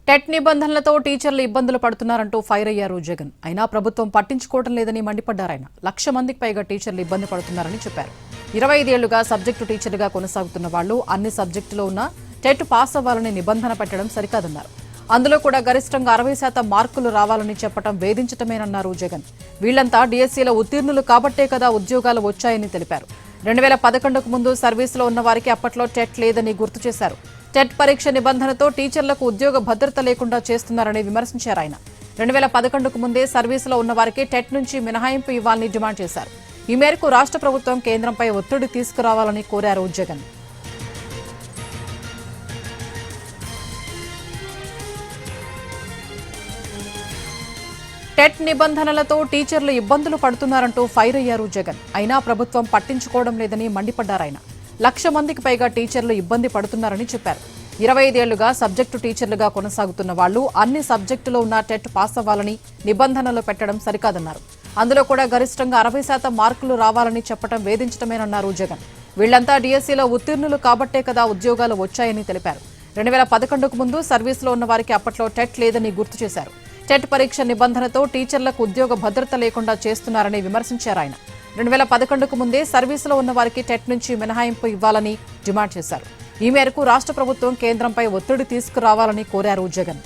TET నిబంధనలతో టీచర్లు ఇబ్బందులు పడుతున్నారంటూ fire అయ్యారు జగన్. అయినా ప్రభుత్వం పట్టించుకోవడం లేదని మండిపడ్డారాయన. 1,00,000 మందికి పైగా టీచర్లు ఇబ్బంది పడుతున్నారని చెప్పారు. 25 ఏళ్లుగా సబ్జెక్టు టీచర్లుగా కొనసాగుతున్న వాళ్లు అన్ని సబ్జెక్టులో ఉన్న టెట్ పాస్ అవ్వాలని నిబంధన పెట్టడం సరికాదన్నారు. అందులో కూడా గరిష్టంగా 60% మార్కులు రావాలని చెప్పడం వేధించటమేనన్నారు జగన్. వీళ్లంతా డిఎస్సీలో ఉత్తీర్ణులు కాబట్టే కదా ఉద్యోగాలు వచ్చాయని తెలిపారు. 2011కు ముందు సర్వీసులో ఉన్న వారికి అప్పట్లో టెట్ లేదని గుర్తు చేశారు. టెట్ పరీక్ష నిబంధనతో టీచర్లకు ఉద్యోగ భద్రత లేకుండా చేస్తున్నారని విమర్శించారు ఆయన. 2011కు ముందే సర్వీసులో ఉన్న వారికి టెట్ నుంచి మినహాయింపు ఇవ్వాలని డిమాండ్ చేశారు. ఈ మేరకు రాష్ట్ర ప్రభుత్వం కేంద్రంపై ఒత్తిడి తీసుకురావాలని కోరారు జగన్. టెట్ నిబంధనలతో టీచర్లు ఇబ్బందులు పడుతున్నారంటూ ఫైర్ అయ్యారు జగన్. అయినా ప్రభుత్వం పట్టించుకోవడం లేదని మండిపడ్డారాయన. 1,00,000 మందికి పైగా టీచర్లు ఇబ్బంది పడుతున్నారని చెప్పారు. 25 ఏళ్లుగా సబ్జెక్టు టీచర్లుగా కొనసాగుతున్న వాళ్లు అన్ని సబ్జెక్టులో ఉన్న టెట్ పాస్ అవ్వాలని నిబంధనలు పెట్టడం సరికాదన్నారు. అందులో కూడా గరిష్టంగా 60% మార్కులు రావాలని చెప్పడం వేధించటమేనన్నారు జగన్. వీళ్లంతా డిఎస్సీలో ఉత్తీర్ణులు కాబట్టే కదా ఉద్యోగాలు వచ్చాయని తెలిపారు. 2011కు ముందు సర్వీసులో ఉన్న వారికి అప్పట్లో టెట్ లేదని గుర్తు చేశారు. టెట్ పరీక్ష నిబంధనతో టీచర్లకు ఉద్యోగ భద్రత లేకుండా చేస్తున్నారని విమర్శించారు ఆయన. 2011కు ముందే సర్వీసులో ఉన్న వారికి టెట్ నుంచి మినహాయింపు ఇవ్వాలని డిమాండ్ చేశారు. ఈ మేరకు రాష్ట్ర ప్రభుత్వం కేంద్రంపై ఒత్తిడి తీసుకురావాలని కోరారు జగన్.